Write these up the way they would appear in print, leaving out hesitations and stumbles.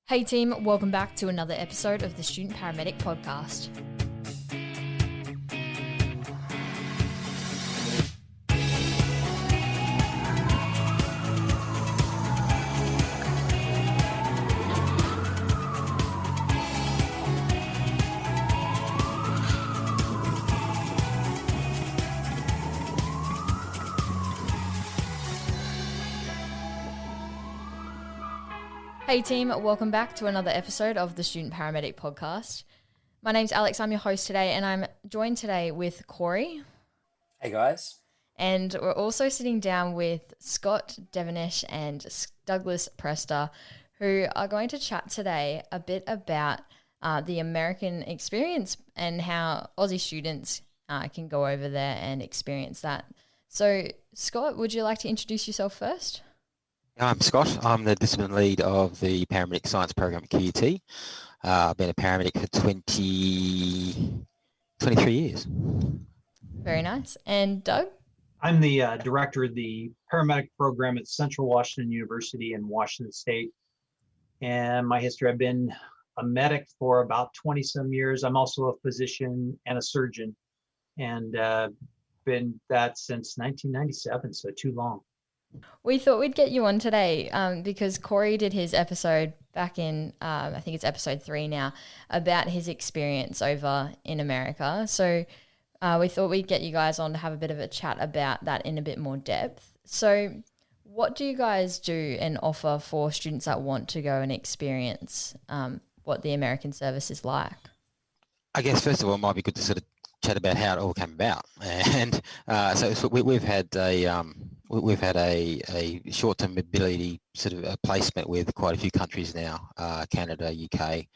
Hey team, welcome back to another episode of the Student Paramedic Podcast. Hey team, welcome back to another episode of the Student Paramedic Podcast. My name's Alex, I'm your host today, and I'm joined today with Corey. Hey guys. And we're also sitting down with Scott, Devenish, and Douglas Presta, who are going to chat today a bit about the American experience and how Aussie students can go over there and experience that. So, Scott, would you like to introduce yourself first? I'm Scott. I'm the discipline lead of the paramedic science program at QUT. I've been a paramedic for 23 years. Very nice. And Doug? I'm the director of the paramedic program at Central Washington University in Washington State. And my history, I've been a medic for about 20 some years. I'm also a physician and a surgeon, and been that since 1997, so too long. We thought we'd get you on today because Corey did his episode back in, I think it's episode 3 now, about his experience over in America. So we thought we'd get you guys on to have a bit of a chat about that in a bit more depth. So what do you guys do and offer for students that want to go and experience what the American service is like? I guess first of all, it might be good to sort of chat about how it all came about. And so we've had a short-term mobility sort of a placement with quite a few countries now, Canada, UK,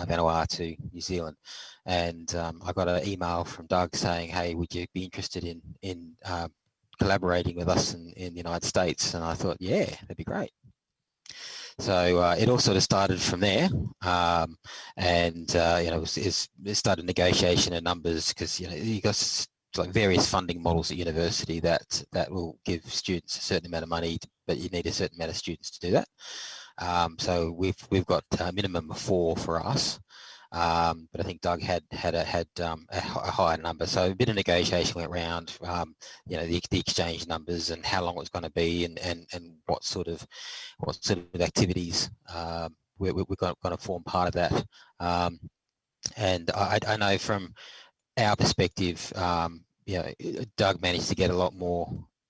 Vanuatu, New Zealand. And I got an email from Doug saying, hey, would you be interested in collaborating with us in the United States? And I thought, yeah, that'd be great. So it all sort of started from there, it started negotiation and numbers because you got like various funding models at university that will give students a certain amount of money, but you need a certain amount of students to do that. So we've got a minimum of 4 for us, but I think Doug had a higher number. So a bit of negotiation went around, the exchange numbers and how long it was going to be, and what sort of activities we're going to form part of that. And I know from our perspective, Doug managed to get a lot more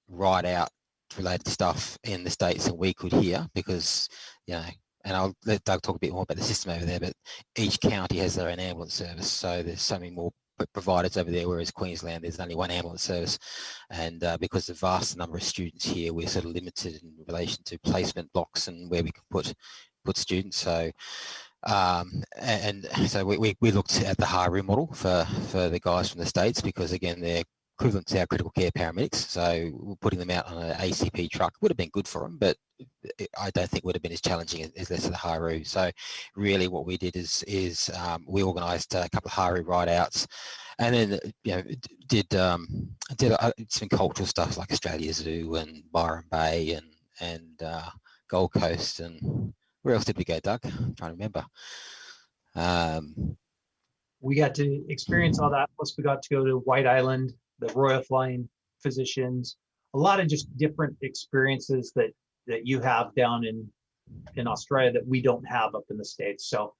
ride-out related stuff in the States than we could here because, and I'll let Doug talk a bit more about the system over there, but each county has their own ambulance service. So there's so many more providers over there, whereas Queensland, there's only one ambulance service. And because of the vast number of students here, we're sort of limited in relation to placement blocks and where we can put students. So so we looked at the high-room model for the guys from the States because, again, they're equivalent to our critical care paramedics. So we're putting them out on an ACP truck. Would have been good for them, but I don't think would have been as challenging as less of the high-room. So really what we did is we organised a couple of high-room ride-outs and then did some cultural stuff like Australia Zoo and Byron Bay and Gold Coast. And where else did we go, Doug? I'm trying to remember. We got to experience all that. Plus we got to go to White Island, the Royal Flying Physicians, a lot of just different experiences that you have down in Australia that we don't have up in the States. So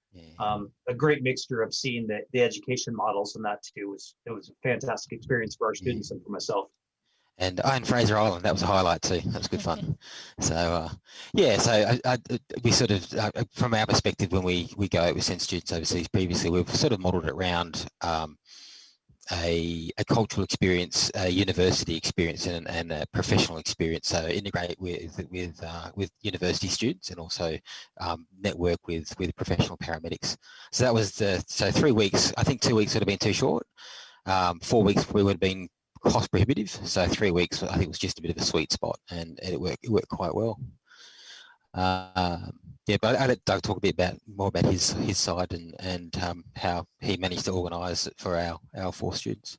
a great mixture of seeing the education models and that too. It was a fantastic experience for our students and for myself. And in Fraser Island, that was a highlight too. That was good fun. So we sort of, from our perspective, when we go, we send students overseas previously, we've sort of modelled it around a cultural experience, a university experience, and a professional experience. So integrate with university students and also network with professional paramedics. So that was 3 weeks. I think 2 weeks would have been too short. 4 weeks we would have been cost prohibitive. So 3 weeks I think was just a bit of a sweet spot, and it worked quite well. But I'll let Doug talk a bit more about his side and how he managed to organise it for our 4 students.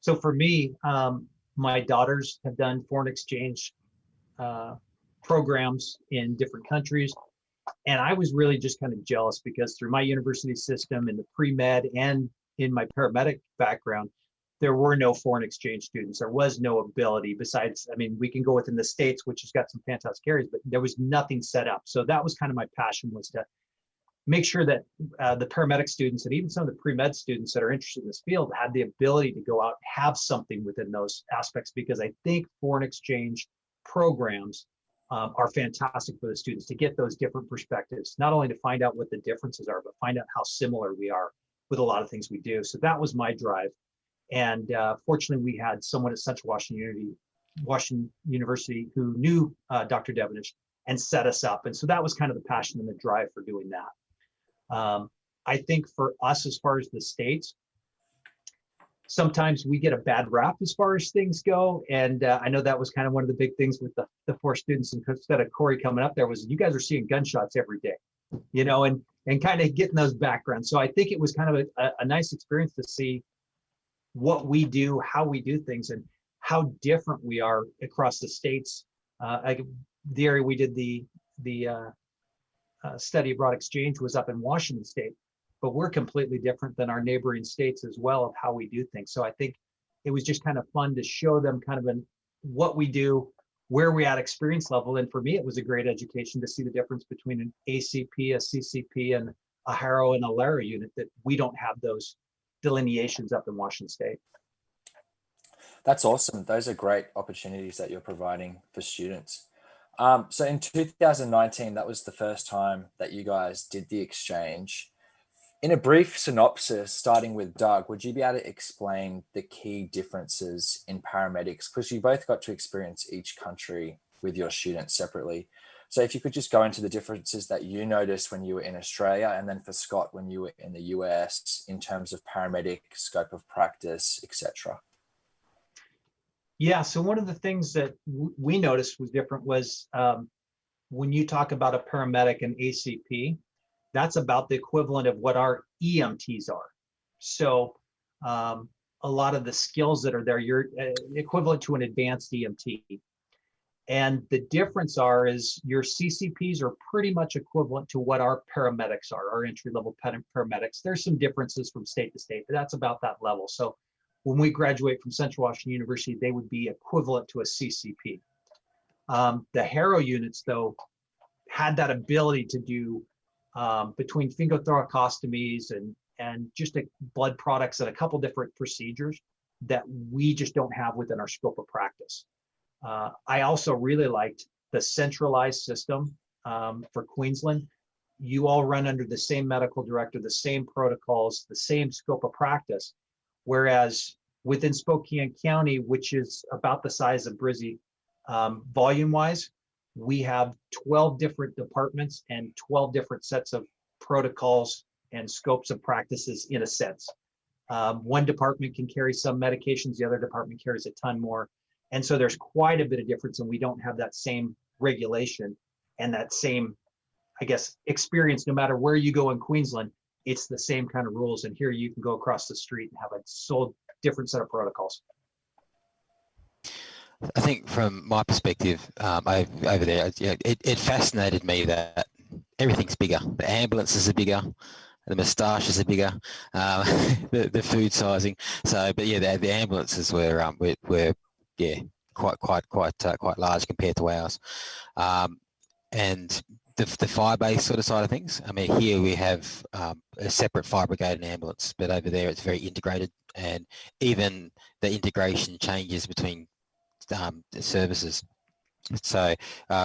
So for me, my daughters have done foreign exchange programs in different countries. And I was really just kind of jealous because through my university system and the pre-med and in my paramedic background, there were no foreign exchange students. There was no ability besides, I mean, we can go within the States, which has got some fantastic areas, but there was nothing set up. So that was kind of my passion, was to make sure that the paramedic students and even some of the pre-med students that are interested in this field had the ability to go out and have something within those aspects, because I think foreign exchange programs are fantastic for the students to get those different perspectives, not only to find out what the differences are, but find out how similar we are with a lot of things we do. So that was my drive. And fortunately, we had someone at Central Washington University who knew Dr. Devenish and set us up. And so that was kind of the passion and the drive for doing that. I think for us, as far as the States, sometimes we get a bad rap as far as things go. And I know that was kind of one of the big things with the 4 students, and instead of Corey coming up there, was you guys are seeing gunshots every day, you know, and kind of getting those backgrounds. So I think it was kind of a nice experience to see what we do, how we do things, and how different we are across the states. The area we did the study abroad exchange was up in Washington State, but we're completely different than our neighboring states as well of how we do things. So I think it was just kind of fun to show them kind of what we do, where we at experience level. And for me, it was a great education to see the difference between an ACP, a CCP, and a Harrow and a Lara unit, that we don't have those delineations up in Washington State. That's awesome. Those are great opportunities that you're providing for students. So in 2019, that was the first time that you guys did the exchange. In a brief synopsis, starting with Doug, would you be able to explain the key differences in paramedics? Because you both got to experience each country with your students separately. So if you could just go into the differences that you noticed when you were in Australia, and then for Scott, when you were in the US, in terms of paramedic, scope of practice, etc. Yeah, so one of the things that we noticed was different was when you talk about a paramedic and ACP, that's about the equivalent of what our EMTs are. So a lot of the skills that are there, you're equivalent to an advanced EMT. And the difference is your CCPs are pretty much equivalent to what our paramedics are, our entry-level paramedics. There's some differences from state to state, but that's about that level. So when we graduate from Central Washington University, they would be equivalent to a CCP. The Harrow units, though, had that ability to do between phingothoracostomies and just blood products and a couple different procedures that we just don't have within our scope of practice. I also really liked the centralized system for Queensland. You all run under the same medical director, the same protocols, the same scope of practice. Whereas within Spokane County, which is about the size of Brizzy, volume-wise, we have 12 different departments and 12 different sets of protocols and scopes of practices in a sense. One department can carry some medications, the other department carries a ton more. And so there's quite a bit of difference, and we don't have that same regulation and that same, I guess, experience. No matter where you go in Queensland, it's the same kind of rules. And here you can go across the street and have a so different set of protocols. I think from my perspective, over there, it fascinated me that everything's bigger. The ambulances are bigger, the moustaches are bigger, the food sizing. So, but yeah, the ambulances were quite large compared to ours, and the fire-based sort of side of things. I mean, here we have a separate fire brigade and ambulance, but over there it's very integrated, and even the integration changes between the services. So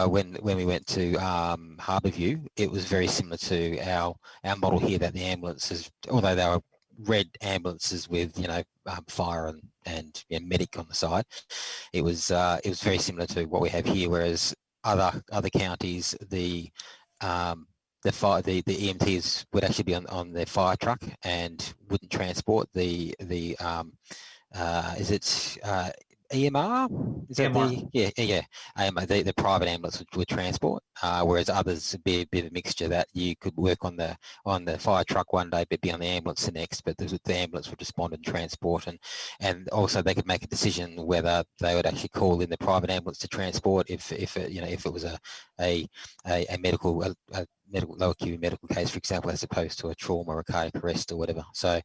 when we went to Harbourview, it was very similar to our model here, that the ambulances, although they were red ambulances with fire and medic on the side, it was very similar to what we have here. Whereas other counties, the EMTs would actually be on their fire truck and wouldn't transport the EMR, is that EMR. yeah. The private ambulance would transport, whereas others would be a bit of a mixture that you could work on the fire truck one day, but be on the ambulance the next. But the ambulance would respond and transport, and also they could make a decision whether they would actually call in the private ambulance to transport if it was a medical low acuity medical case, for example, as opposed to a trauma or a cardiac arrest or whatever. So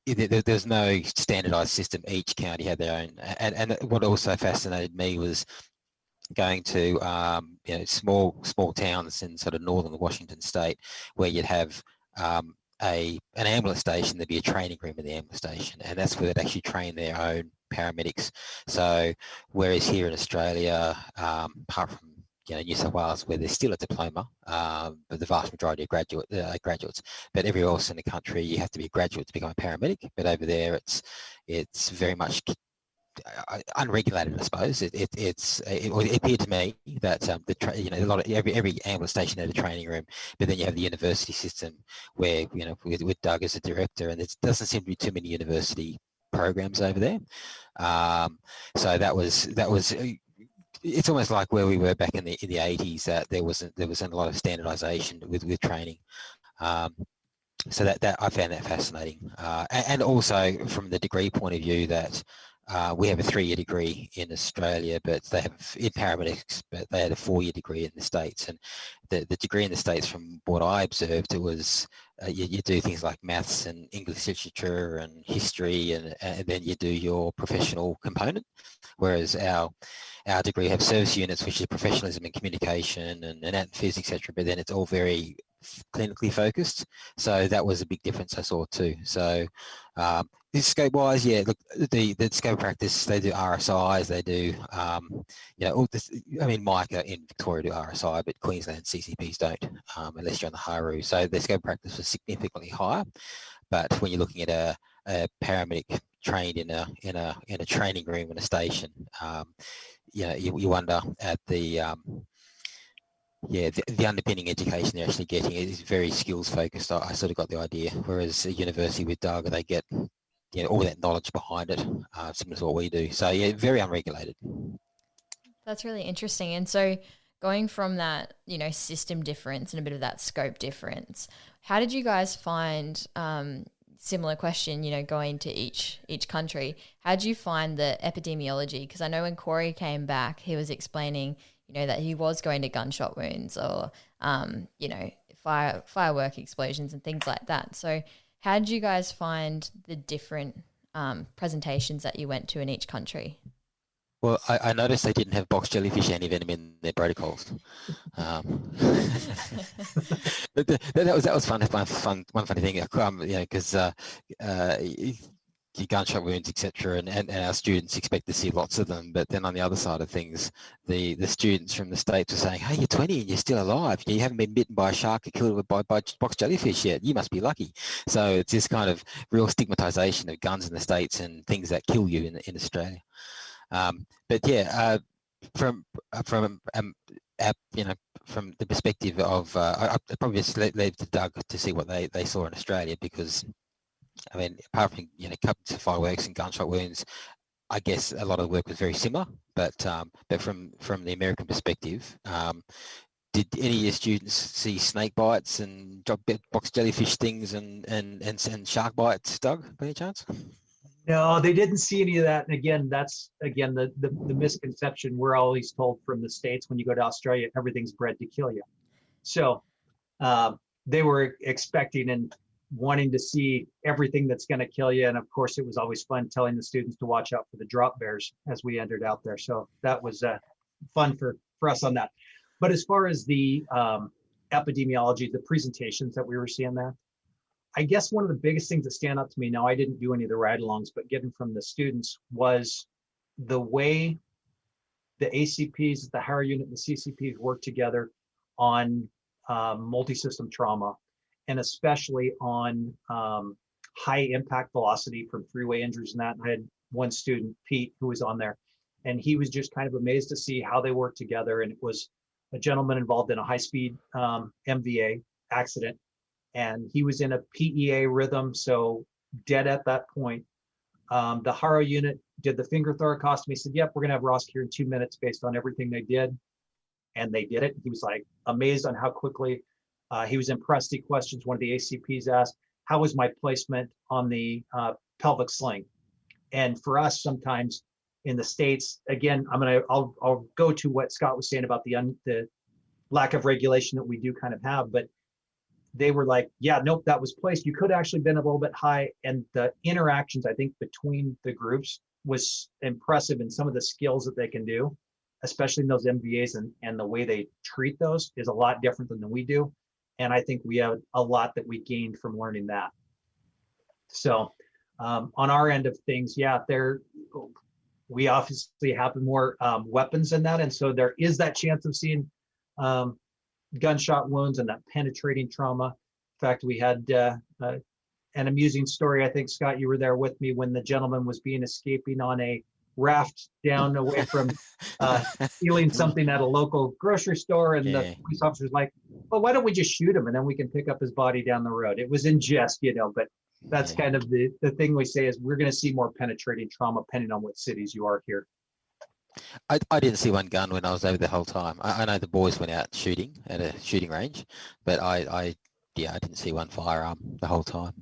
there's no standardized system. Each county had their own. And what also fascinated me was going to small towns in sort of northern Washington state, where you'd have an ambulance station. There'd be a training room in the ambulance station, and that's where they'd actually train their own paramedics. So whereas here in Australia, apart from New South Wales, where there's still a diploma, but the vast majority of graduates. But everywhere else in the country, you have to be a graduate to become a paramedic. But over there, it's very much unregulated, I suppose. It appeared to me that every ambulance station had a training room, but then you have the university system where with Doug as a director, and there doesn't seem to be too many university programs over there. So that was. It's almost like where we were back in the 80s, that there wasn't a lot of standardization with training. So that I found that fascinating. And also from the degree point of view, that we have a 3-year degree in Australia, but they have in paramedics, but they had a 4-year degree in the States. And the degree in the States, from what I observed, it was you do things like maths and English literature and history, and then you do your professional component. Whereas our degree have service units, which is professionalism and communication and physics, etc. But then it's all very clinically focused. So that was a big difference I saw too. So scope-wise, yeah, look, the scope of practice, they do RSIs, they do, all this. I mean, Micah in Victoria do RSI, but Queensland CCPs don't, unless you're on the Haru. So the scope of practice was significantly higher. But when you're looking at a paramedic trained in a training room in a station, you wonder at the underpinning education they're actually getting is very skills focused. I sort of got the idea. Whereas a university with Doug, they get all that knowledge behind it, similar to what we do. So yeah, very unregulated. That's really interesting. And so going from that, system difference and a bit of that scope difference, how did you guys find, similar question, going to each country, how did you find the epidemiology? Because I know when Corey came back, he was explaining, that he was going to gunshot wounds or, firework explosions and things like that. So how did you guys find the different presentations that you went to in each country? Well, I noticed they didn't have box jellyfish antivenom in their protocols. But that was fun. One funny thing, because your gunshot wounds, etc., and our students expect to see lots of them. But then on the other side of things, the students from the States are saying, "Hey, you're 20 and you're still alive. You haven't been bitten by a shark or killed by box jellyfish yet. You must be lucky." So it's this kind of real stigmatization of guns in the States and things that kill you in Australia. But yeah, from the perspective of, I probably just leave to Doug to see what they saw in Australia, because I mean, apart from fireworks and gunshot wounds, I guess a lot of the work was very similar. But from the American perspective, did any of your students see snake bites and box jellyfish stings and shark bites, Doug, by any chance? No, they didn't see any of that. And again, that's the misconception we're always told from the States. When you go to Australia, everything's bred to kill you. So they were expecting and wanting to see everything that's going to kill you. And of course, it was always fun telling the students to watch out for the drop bears as we entered out there. So that was fun for us on that. But as far as the epidemiology, the presentations that we were seeing there, I guess one of the biggest things that stand out to me, now I didn't do any of the ride-alongs, but getting from the students, was the way the ACPs, the higher unit, and the CCPs work together on multi-system trauma, and especially on high impact velocity from freeway injuries and that. And I had one student, Pete, who was on there, and he was just kind of amazed to see how they work together. And it was a gentleman involved in a high-speed MVA accident, and he was in a PEA rhythm, so dead at that point. The Haro unit did the finger thoracostomy. He said, yep, we're going to have Ross here in 2 minutes based on everything they did. And they did it. He was like amazed on how quickly. He was impressed. He questions one of the ACPs asked, how was my placement on the pelvic sling? And for us, sometimes in the States, again, I'll go to what Scott was saying about the lack of regulation that we do kind of have, but they were like, yeah, nope, that was placed. You could actually been a little bit high. And the interactions, I think, between the groups was impressive, and some of the skills that they can do, especially in those MVAs, and the way they treat those is a lot different than we do. And I think we have a lot that we gained from learning that. So on our end of things, yeah, we obviously have more weapons in that. And so there is that chance of seeing gunshot wounds and that penetrating trauma. In fact, we had an amusing story. I think, Scott, you were there with me when the gentleman was escaping on a raft down away from stealing something at a local grocery store. And the police officer's like, well, why don't we just shoot him and then we can pick up his body down the road? It was in jest, but that's kind of the thing we say is we're going to see more penetrating trauma depending on what cities you are here. I didn't see one gun when I was over the whole time. I know the boys went out shooting at a shooting range, but I didn't see one firearm the whole time.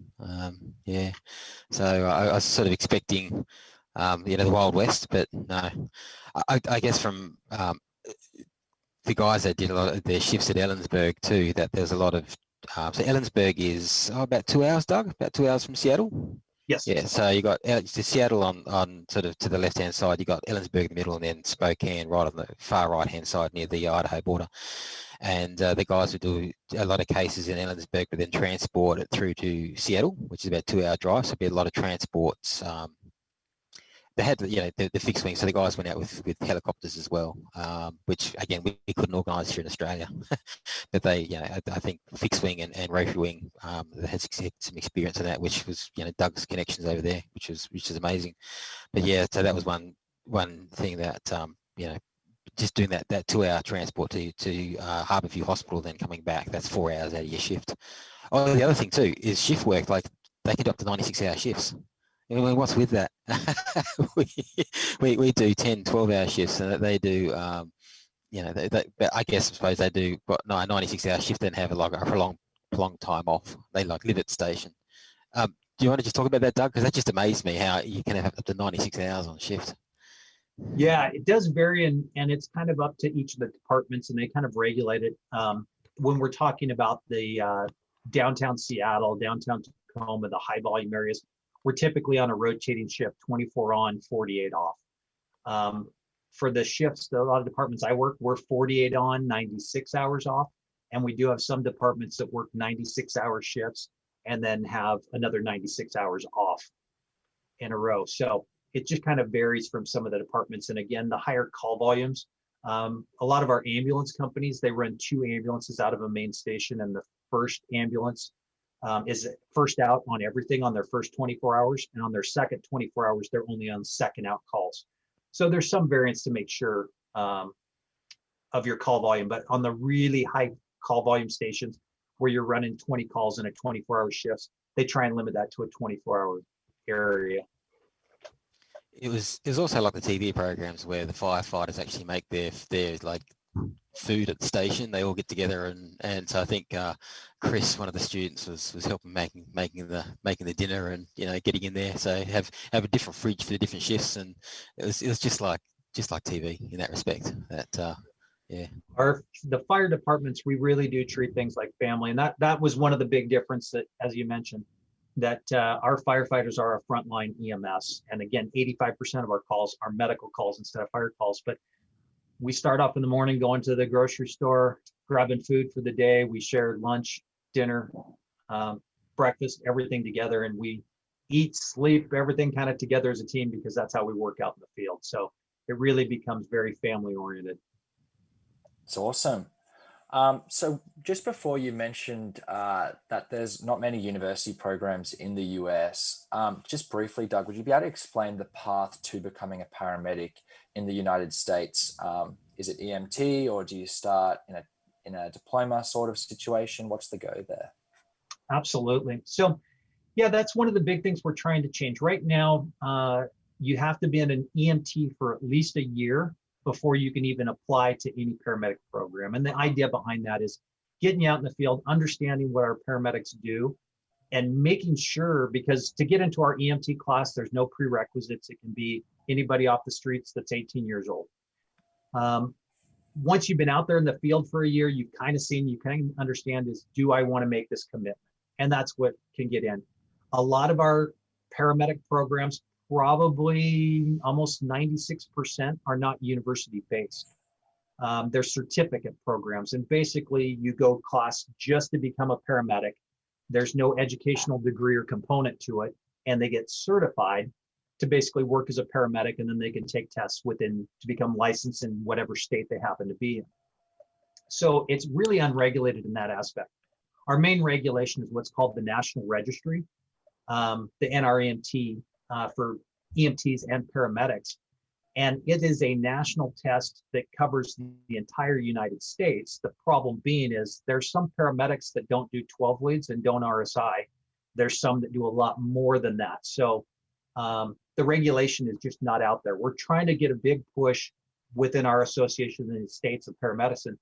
So I was sort of expecting, the Wild West, but no. I guess from the guys that did a lot of their shifts at Ellensburg too, that there's a lot of, so Ellensburg is about 2 hours, Doug, about 2 hours from Seattle. Yes. Yeah, so you got Seattle on sort of to the left-hand side, you got Ellensburg in the middle, and then Spokane right on the far right-hand side near the Idaho border. And the guys would do a lot of cases in Ellensburg, but then transport it through to Seattle, which is about a 2 hour drive. So there'd be a lot of transports. They had, the fixed wing, so the guys went out with helicopters as well, which again we couldn't organise here in Australia. But they, I think fixed wing and rotary wing, they had some experience in that, which was, Doug's connections over there, which is amazing. But yeah, so that was one thing that just doing that 2 hour transport to Harbourview Hospital, then coming back, that's 4 hours out of your shift. Oh, the other thing too is shift work. Like they can do up to 96-hour shifts. What's with that? we do 10, 12-hour shifts, and they do, but I suppose they do 96-hour shift, then have a prolonged time off. They live at station. Do you want to just talk about that, Doug? Because that just amazed me how you can have up to 96 hours on shift. Yeah, it does vary, and it's kind of up to each of the departments, and they kind of regulate it. When we're talking about the downtown Seattle, downtown Tacoma, the high volume areas, we're typically on a rotating shift, 24 on, 48 off. For the shifts, a lot of departments I work, we're 48 on, 96 hours off. And we do have some departments that work 96-hour shifts and then have another 96 hours off in a row. So it just kind of varies from some of the departments. And again, the higher call volumes, a lot of our ambulance companies, they run 2 ambulances out of a main station, and the first ambulance is first out on everything on their first 24 hours, and on their second 24 hours, they're only on second out calls. So there's some variance to make sure of your call volume, but on the really high call volume stations where you're running 20 calls in a 24-hour shift, they try and limit that to a 24-hour area. It was also like the TV programs where the firefighters actually make their like food at the station. They all get together, and so I think Chris, one of the students, was helping making the dinner, and getting in there. So have a different fridge for the different shifts, and it was just like TV in that respect. That the fire departments, we really do treat things like family, and that was one of the big difference that, as you mentioned, that our firefighters are a frontline EMS, and again, 85% of our calls are medical calls instead of fire calls, but we start off in the morning, going to the grocery store, grabbing food for the day. We share lunch, dinner, breakfast, everything together. And we eat, sleep, everything kind of together as a team, because that's how we work out in the field. So it really becomes very family oriented. It's awesome. So just before, you mentioned that there's not many university programs in the US. Just briefly, Doug, would you be able to explain the path to becoming a paramedic in the United States? Is it EMT, or do you start in a diploma sort of situation? What's the go there? Absolutely. So Yeah, that's one of the big things we're trying to change. Right now, you have to be in an EMT for at least a year before you can even apply to any paramedic program. And the idea behind that is getting you out in the field, understanding what our paramedics do, and making sure, because to get into our EMT class, there's no prerequisites. It can be anybody off the streets that's 18 years old. Once you've been out there in the field for a year, you've kind of seen, you kind of understand is, do I want to make this commitment? And that's what can get in. A lot of our paramedic programs, probably almost 96% are not university based. They're certificate programs. And basically you go class just to become a paramedic. There's no educational degree or component to it. And they get certified to basically work as a paramedic, and then they can take tests within to become licensed in whatever state they happen to be in. So it's really unregulated in that aspect. Our main regulation is what's called the National Registry, the NREMT for EMTs and paramedics. And it is a national test that covers the entire United States. The problem being is there's some paramedics that don't do 12 leads and don't RSI. There's some that do a lot more than that. So the regulation is just not out there. We're trying to get a big push within our association in the States of paramedicine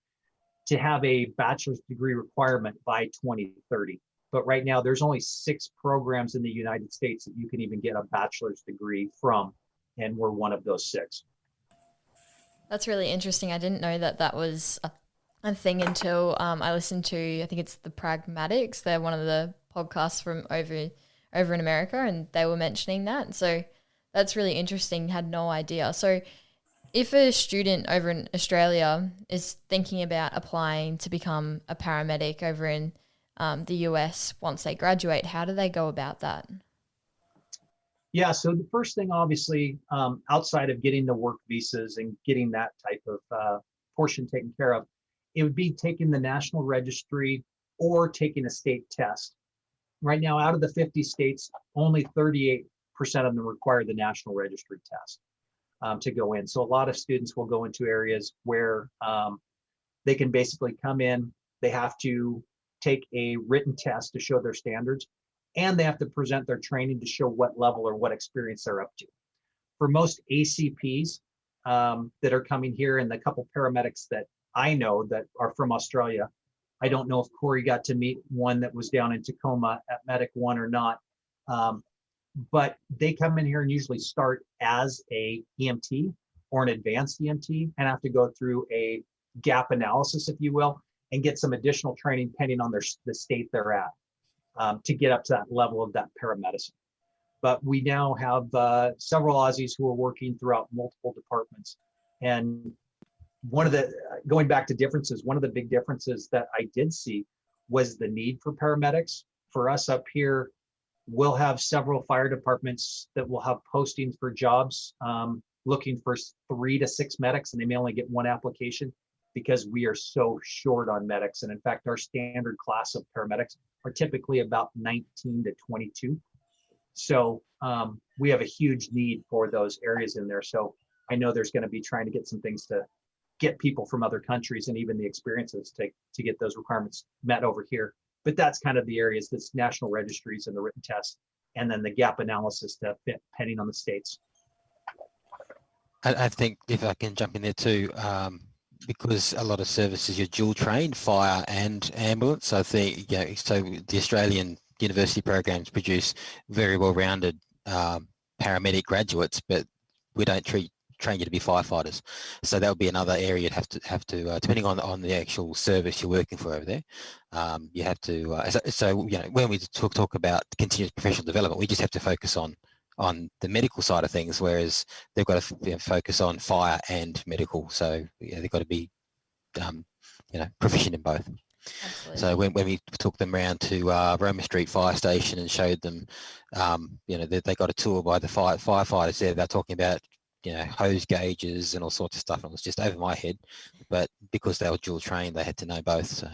to have a bachelor's degree requirement by 2030. But right now there's only 6 programs in the United States that you can even get a bachelor's degree from. And we're one of those 6. That's really interesting. I didn't know that that was a thing until I listened to, I think it's the Pragmatics. They're one of the podcasts from over in America, and they were mentioning that. So that's really interesting. Had no idea. So if a student over in Australia is thinking about applying to become a paramedic over in the US once they graduate, how do they go about that? Yeah, so the first thing, obviously, outside of getting the work visas and getting that type of portion taken care of, it would be taking the national registry or taking a state test. Right now, out of the 50 states, only 38% of them require the national registry test to go in. So a lot of students will go into areas where they can basically come in, they have to take a written test to show their standards, and they have to present their training to show what level or what experience they're up to. For most ACPs that are coming here, and the couple paramedics that I know that are from Australia, I don't know if Corey got to meet one that was down in Tacoma at Medic 1 or not, but they come in here and usually start as a EMT or an advanced EMT and have to go through a gap analysis, if you will, and get some additional training depending on the state they're at. To get up to that level of that paramedicine. But we now have several Aussies who are working throughout multiple departments. And going back to differences, one of the big differences that I did see was the need for paramedics. For us up here, we'll have several fire departments that will have postings for jobs looking for 3 to 6 medics, and they may only get 1 application because we are so short on medics. And in fact, our standard class of paramedics are typically about 19 to 22. So we have a huge need for those areas in there. So I know there's going to be trying to get some things to get people from other countries and even the experiences to get those requirements met over here. But that's kind of the areas, that's national registries and the written test, and then the gap analysis to fit depending on the states. I think if I can jump in there too, because a lot of services you're dual trained, fire and ambulance. I think, so the Australian university programs produce very well-rounded paramedic graduates, but we don't train you to be firefighters. So that would be another area you'd have to depending on the actual service you're working for over there. You have to. When we talk about continuous professional development, we just have to focus on the medical side of things, whereas they've got to focus on fire and medical. So they've got to be, proficient in both. Absolutely. So when we took them around to Roma Street Fire Station and showed them, they got a tour by the firefighters there. They're talking about, hose gauges and all sorts of stuff. And it was just over my head, but because they were dual trained, they had to know both. So.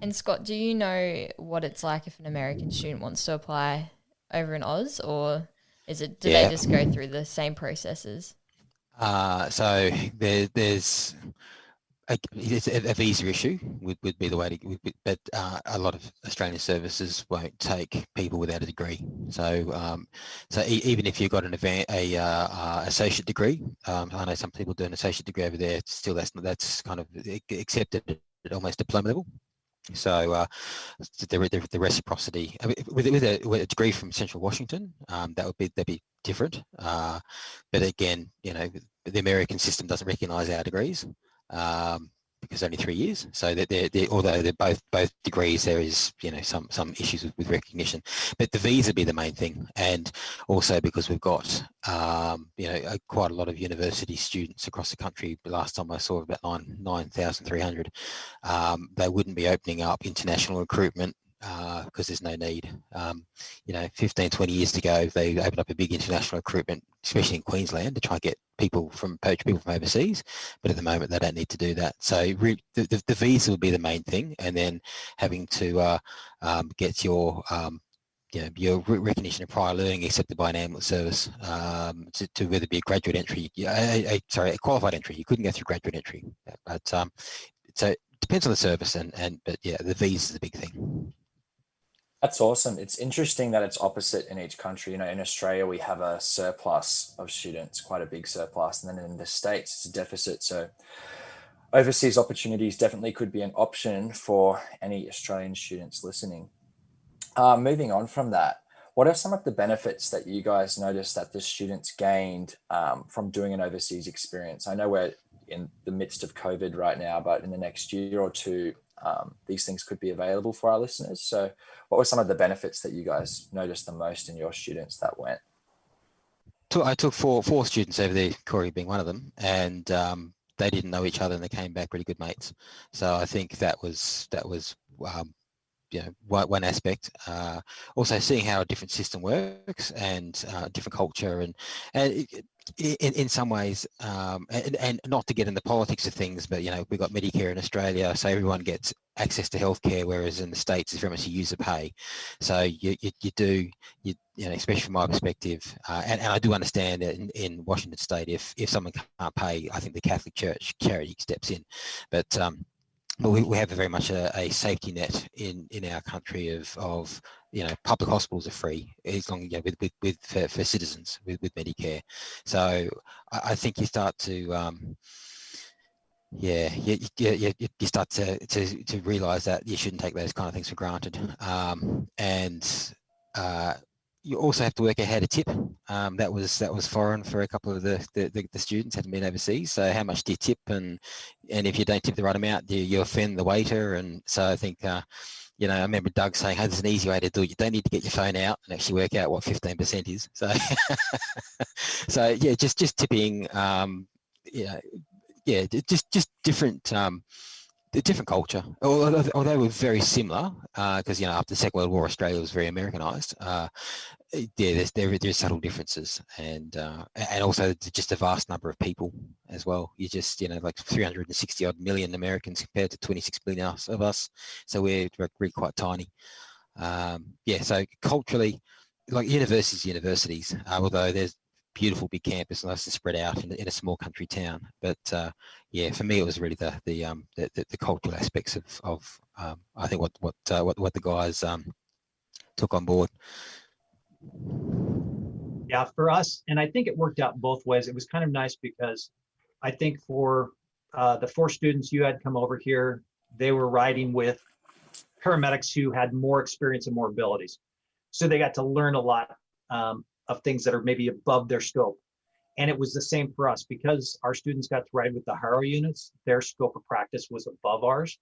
And Scott, do you know what it's like if an American student wants to apply over in Oz, or do they just go through the same processes? So there's it's a visa issue would be the way to, but a lot of Australian services won't take people without a degree. So even if you've got an associate degree, I know some people do an associate degree over there. Still, that's kind of accepted at almost diploma level. So the reciprocity with a degree from Central Washington, that'd be different. But again, the American system doesn't recognise our degrees because only 3 years. So although they're both degrees, there is some issues with recognition. But the visa be the main thing, and also because we've got quite a lot of university students across the country. The last time I saw about 9,300. They wouldn't be opening up international recruitment because there's no need. 15, 20 years ago, they opened up a big international recruitment, especially in Queensland, to try and get poach people from overseas. But at the moment, they don't need to do that. So the visa would be the main thing, and then having to get your recognition of prior learning accepted by an ambulance service to whether it be a graduate entry, a qualified entry. You couldn't go through graduate entry, but so it depends on the service, but yeah, the visa is a big thing. That's awesome. It's interesting that it's opposite in each country. In Australia, we have a surplus of students, quite a big surplus. And then in the States, it's a deficit. So overseas opportunities definitely could be an option for any Australian students listening. Moving on from that, what are some of the benefits that you guys noticed that the students gained from doing an overseas experience? I know we're in the midst of COVID right now, but in the next year or two, these things could be available for our listeners. So what were some of the benefits that you guys noticed the most in your students that went? I took four students over there, Corey being one of them, and they didn't know each other and they came back really good mates. So I think that was one aspect. Also seeing how a different system works and different culture and in some ways, and not to get into politics of things, but we've got Medicare in Australia, so everyone gets access to healthcare, whereas in the States it's very much a user pay. So you especially from my perspective, and I do understand that in Washington State, if someone can't pay, I think the Catholic Church charity steps in, but we have very much a safety net in our country of public hospitals are free as long for citizens with Medicare. So I think you start to you start to realize that you shouldn't take those kind of things for granted, and you also have to work out how to tip. That was foreign for a couple of the students, hadn't been overseas. So how much do you tip, and if you don't tip the right amount, you offend the waiter. And so I think I remember Doug saying, "Hey, there's an easy way to do it. You don't need to get your phone out and actually work out what 15% is." So so yeah, just tipping. Just different. The different culture, although we're very similar, because after the Second World War, Australia was very Americanized. There's subtle differences, and also just a vast number of people as well. You just like 360 odd million Americans compared to 26 billion of us, so we're really quite tiny. So culturally, like universities, although there's beautiful big campus, nice and spread out in a small country town. But for me, it was really the cultural aspects of I think what the guys took on board. Yeah, for us, and I think it worked out both ways. It was kind of nice because I think for the 4 students you had come over here, they were riding with paramedics who had more experience and more abilities. So they got to learn a lot of things that are maybe above their scope. And it was the same for us because our students got to ride with the Haro units. Their scope of practice was above ours.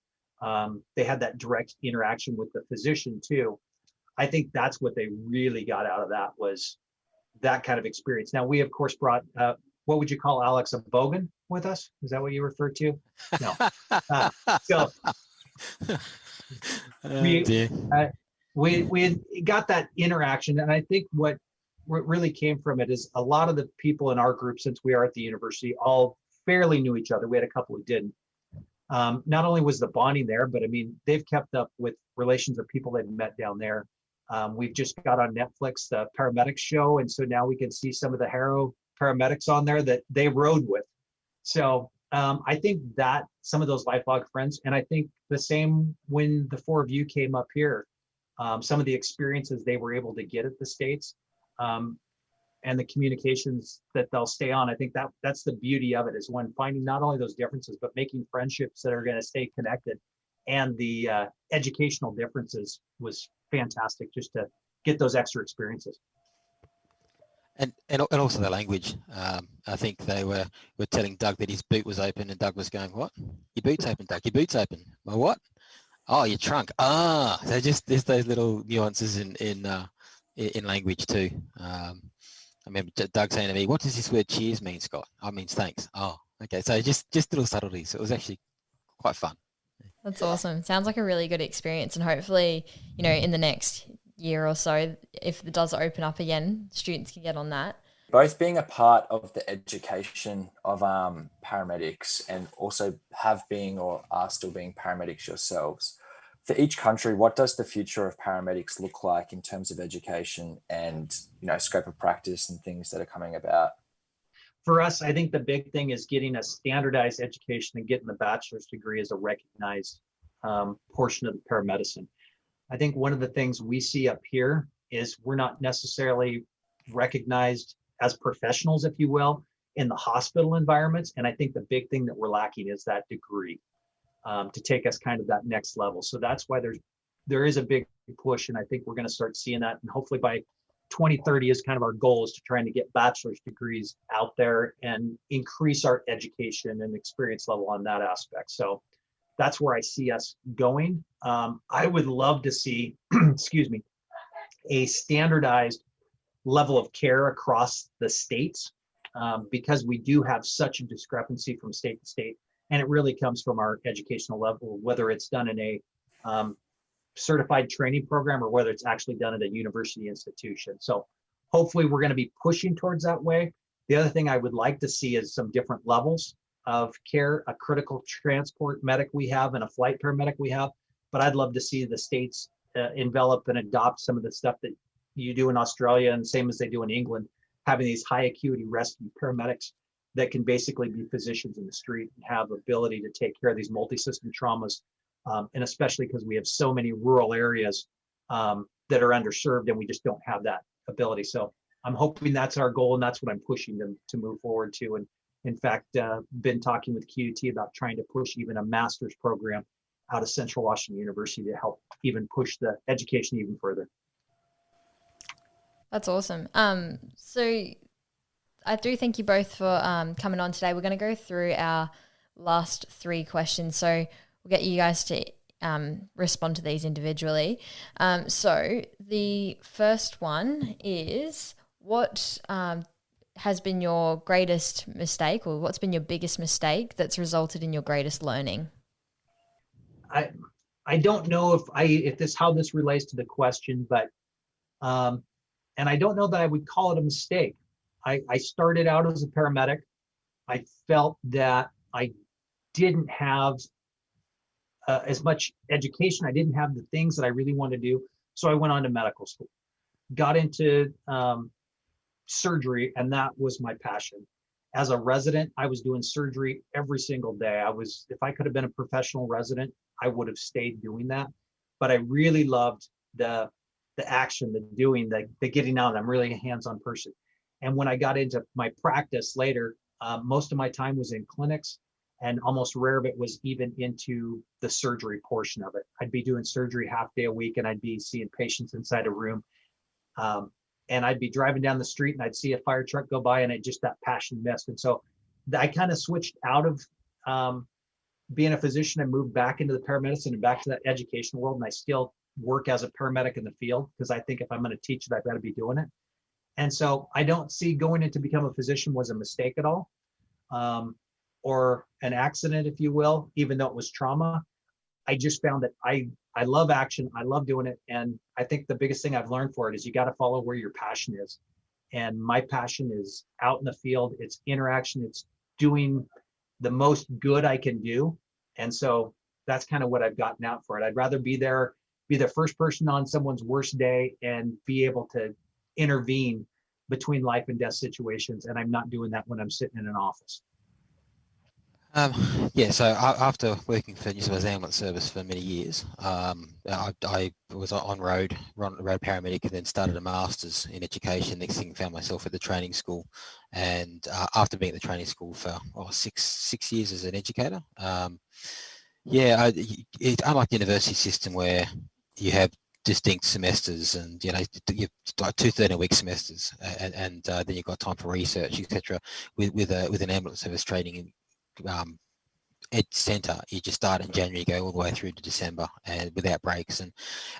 They had that direct interaction with the physician too. I think that's what they really got out of that, was that kind of experience. Now we of course brought, what would you call, Alex, a bogan with us? Is that what you referred to? No. So we had got that interaction, and I think what really came from it is a lot of the people in our group, since we are at the university, all fairly knew each other. We had a couple who didn't. Not only was the bonding there, but I mean, they've kept up with relations of people they've met down there. We've just got on Netflix the paramedics show, and so now we can see some of the Haro paramedics on there that they rode with. So I think that some of those lifelong friends, and I think the same when the four of you came up here, some of the experiences they were able to get at the States, and the communications that they'll stay on. I think that's the beauty of it, is when finding not only those differences, but making friendships that are going to stay connected. And the educational differences was fantastic, just to get those extra experiences. And also the language. I think they were telling Doug that his boot was open, and Doug was going, "What? Your boot's open, Doug. Your boot's open." Well, what? Oh, your trunk. Ah, so just there's those little nuances in language too. I remember Doug saying to me, "What does this word cheers mean, Scott?" "Oh, it means thanks." "Oh, okay." So just little subtleties. So it was actually quite fun. That's awesome. Sounds like a really good experience, and hopefully, in the next year or so, if it does open up again, students can get on that. Both being a part of the education of paramedics, and also have been or are still being paramedics yourselves, for each country, what does the future of paramedics look like in terms of education and, scope of practice and things that are coming about? For us, I think the big thing is getting a standardized education and getting the bachelor's degree as a recognized portion of the paramedicine. I think one of the things we see up here is we're not necessarily recognized as professionals, if you will, in the hospital environments. And I think the big thing that we're lacking is that degree to take us kind of that next level. So that's why there is a big push, and I think we're going to start seeing that. And hopefully by 2030 is kind of our goal, is to trying to get bachelor's degrees out there and increase our education and experience level on that aspect. So that's where I see us going. I would love to see, excuse me, a standardized level of care across the states, because we do have such a discrepancy from state to state. And it really comes from our educational level, whether it's done in a certified training program or whether it's actually done at a university institution. So hopefully we're going to be pushing towards that way. The other thing I would like to see is some different levels of care, a critical transport medic we have and a flight paramedic we have. But I'd love to see the states envelop and adopt some of the stuff that you do in Australia, and same as they do in England, having these high acuity rescue paramedics that can basically be physicians in the street and have ability to take care of these multi-system traumas. And especially because we have so many rural areas that are underserved, and we just don't have that ability. So I'm hoping that's our goal, and that's what I'm pushing them to move forward to. And in fact, been talking with QUT about trying to push even a master's program out of Central Washington University to help even push the education even further. That's awesome. So I do thank you both for coming on today. We're going to go through our last 3 questions. So we'll get you guys to respond to these individually. So the first one is, what has been your greatest mistake, or what's been your biggest mistake that's resulted in your greatest learning? I don't know if how this relates to the question, but and I don't know that I would call it a mistake. I started out as a paramedic. I felt that I didn't have as much education. I didn't have the things that I really wanted to do. So I went on to medical school, got into surgery, and that was my passion. As a resident, I was doing surgery every single day. If I could have been a professional resident, I would have stayed doing that. But I really loved the action, the doing, the getting out. I'm really a hands-on person. And when I got into my practice later, most of my time was in clinics, and almost rare of it was even into the surgery portion of it. I'd be doing surgery half day a week, and I'd be seeing patients inside a room. And I'd be driving down the street, and I'd see a fire truck go by, and that passion missed. And so I kind of switched out of being a physician and moved back into the paramedicine and back to that education world. And I still work as a paramedic in the field, because I think if I'm going to teach it, I've got to be doing it. And so I don't see going in to become a physician was a mistake at all, or an accident, if you will, even though it was trauma. I just found that I love action. I love doing it. And I think the biggest thing I've learned for it is you got to follow where your passion is. And my passion is out in the field. It's interaction. It's doing the most good I can do. And so that's kind of what I've gotten out for it. I'd rather be there, be the first person on someone's worst day, and be able to intervene between life and death situations. And I'm not doing that when I'm sitting in an office. Yeah, so after working for New South Wales Ambulance Service for many years, I was on road paramedic, and then started a master's in education. Next thing, found myself at the training school, and after being at the training school for six years as an educator, unlike the university system where you have distinct semesters, and you've like 2 13-week semesters, and then you've got time for research, etc. With an ambulance service training ed centre, you just start in January, go all the way through to December, and without breaks. And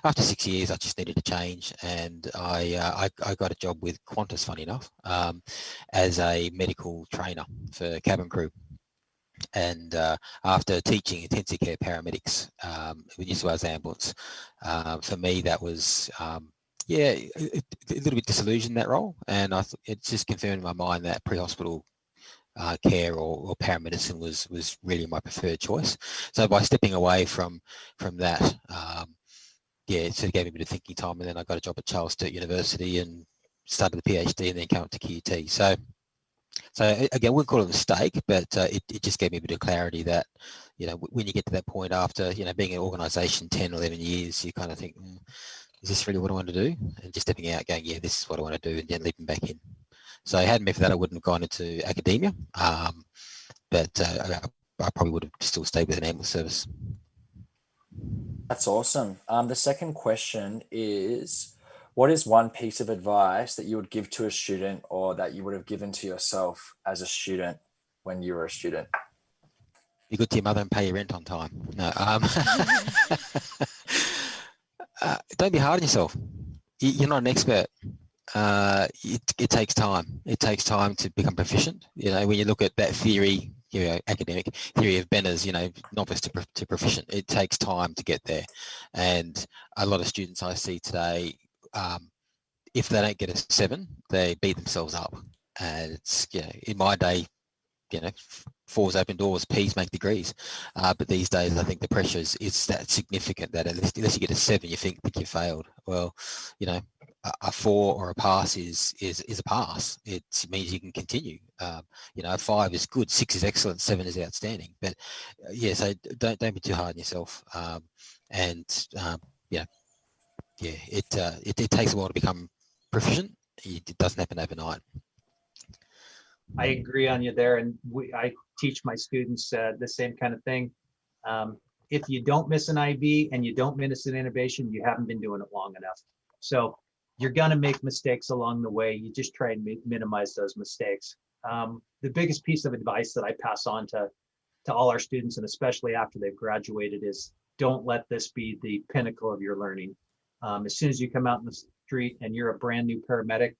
after 6 years, I just needed a change, and I got a job with Qantas, funny enough, as a medical trainer for cabin crew. And after teaching intensive care paramedics with New South Wales Ambulance, for me that was a little bit disillusioned, that role, and it's just confirmed in my mind that pre-hospital care or paramedicine was really my preferred choice. So by stepping away from that, it sort of gave me a bit of thinking time, and then I got a job at Charles Sturt University and started the PhD, and then came up to QUT. So again, I wouldn't call it a mistake, but it just gave me a bit of clarity that, when you get to that point after, being in an organisation 10, 11 years, you kind of think, is this really what I want to do? And just stepping out, going, yeah, this is what I want to do, and then leaping back in. So hadn't been for that, I wouldn't have gone into academia, but I probably would have still stayed with an ambulance service. That's awesome. The second question is, what is one piece of advice that you would give to a student, or that you would have given to yourself as a student when you were a student? Be good to your mother and pay your rent on time. No, don't be hard on yourself. You're not an expert. It takes time. It takes time to become proficient. When you look at that theory, academic theory of Benner's, novice to proficient, it takes time to get there. And a lot of students I see today, if they don't get a 7, they beat themselves up. And it's, in my day, 4's open doors, P's make degrees. But these days, I think the pressure is that significant that unless you get a 7, you think you failed. Well, a 4 or a pass is a pass. It means you can continue. A 5 is good, 6 is excellent, 7 is outstanding. But so don't be too hard on yourself. It takes a while to become proficient. It doesn't happen overnight. I agree on you there, and I teach my students the same kind of thing. If you don't miss an IB and you don't miss an intubation, you haven't been doing it long enough. So you're going to make mistakes along the way. You just try and minimize those mistakes. The biggest piece of advice that I pass on to all our students, and especially after they've graduated, is don't let this be the pinnacle of your learning. As soon as you come out in the street and you're a brand new paramedic,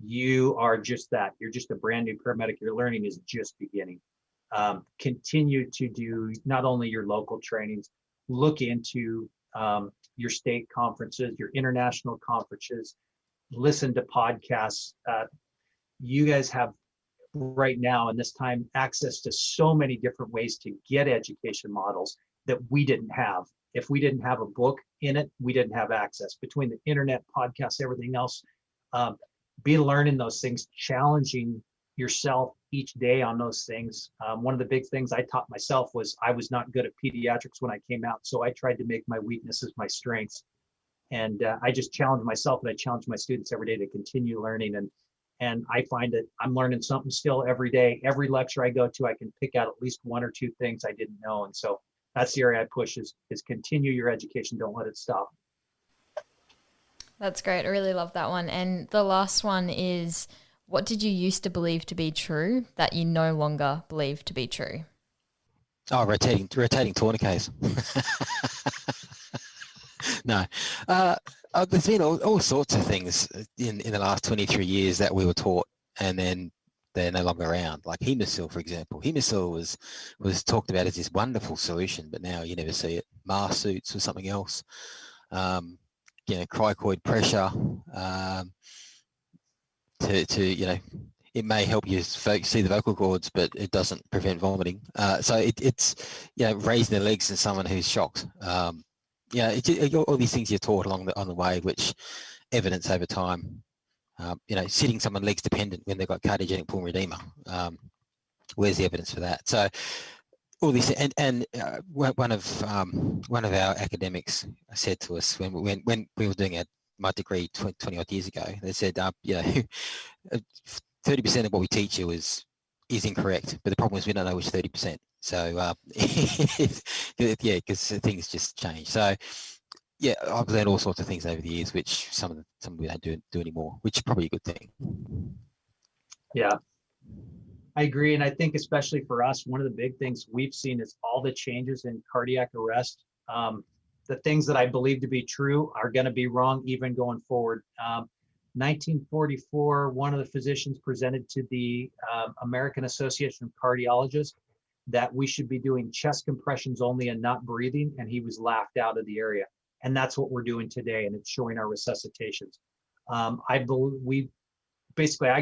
you are just that. You're just a brand new paramedic. Your learning is just beginning. Continue to do not only your local trainings, look into your state conferences, your international conferences, listen to podcasts. You guys have right now in this time access to so many different ways to get education models that we didn't have. If we didn't have a book in it, we didn't have access. Between the internet, podcasts, everything else, be learning those things, challenging yourself each day on those things. One of the big things I taught myself was I was not good at pediatrics when I came out, so I tried to make my weaknesses my strengths. And I just challenged myself, and I challenge my students every day to continue learning. And I find that I'm learning something still every day. Every lecture I go to, I can pick out at least 1 or 2 things I didn't know. And so that's the area I push is continue your education. Don't let it stop. That's great. I really love that one. And the last one is, what did you used to believe to be true that you no longer believe to be true? Oh, rotating tourniquets. No. There's been all sorts of things in the last 23 years that we were taught, and then they're no longer around. Like Hemasil, for example. Hemasil was talked about as this wonderful solution, but now you never see it. Mask suits was something else. Cricoid pressure it may help you see the vocal cords, but it doesn't prevent vomiting. So it's raising the legs in someone who's shocked. All these things you're taught on the way, which evidence over time. Sitting someone legs dependent when they've got cardiogenic pulmonary edema. Where's the evidence for that? So all this, and one of our academics said to us when we were doing my degree 20 odd years ago, they said, 30% of what we teach you is incorrect, but the problem is we don't know which 30%. So because things just change. So yeah, I've learned all sorts of things over the years, which some we don't do anymore, which is probably a good thing. Yeah, I agree. And I think especially for us, one of the big things we've seen is all the changes in cardiac arrest. The things that I believe to be true are going to be wrong even going forward. 1944, one of the physicians presented to the American Association of Cardiologists that we should be doing chest compressions only and not breathing, and he was laughed out of the area. And that's what we're doing today, and it's showing our resuscitations. I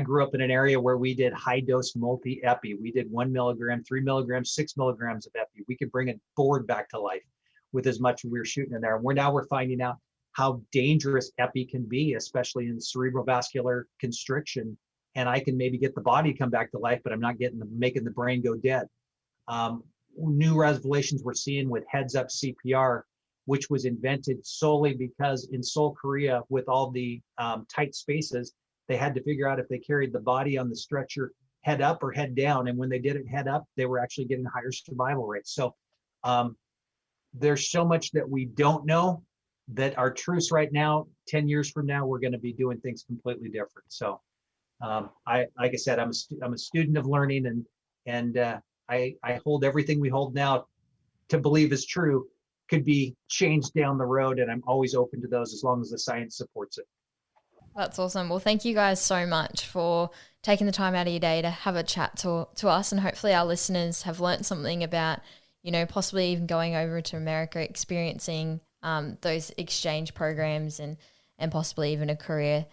grew up in an area where we did high dose multi-epi. We did 1 milligram, 3 milligrams, 6 milligrams of epi. We could bring a board back to life with as much as we were shooting in there. And we're finding out how dangerous epi can be, especially in cerebrovascular constriction. And I can maybe get the body come back to life, but I'm not making the brain go dead. New revelations we're seeing with heads up CPR, which was invented solely because in Seoul, Korea, with all the tight spaces, they had to figure out if they carried the body on the stretcher head up or head down. And when they did it head up, they were actually getting higher survival rates. So there's so much that we don't know that are truths right now. 10 years from now, we're going to be doing things completely different. So like I said, I'm a student of learning, and I hold everything we hold now to believe is true could be changed down the road. And I'm always open to those as long as the science supports it. That's awesome. Well, thank you guys so much for taking the time out of your day to have a chat to us, and hopefully our listeners have learned something about, possibly even going over to America, experiencing those exchange programs and possibly even a career.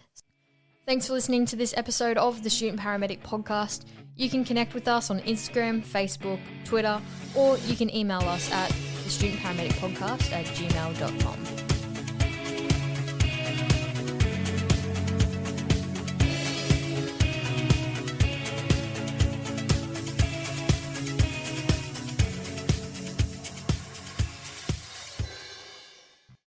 Thanks for listening to this episode of the Student Paramedic Podcast. You can connect with us on Instagram, Facebook, Twitter, or you can email us at thestudentparamedicpodcast@gmail.com.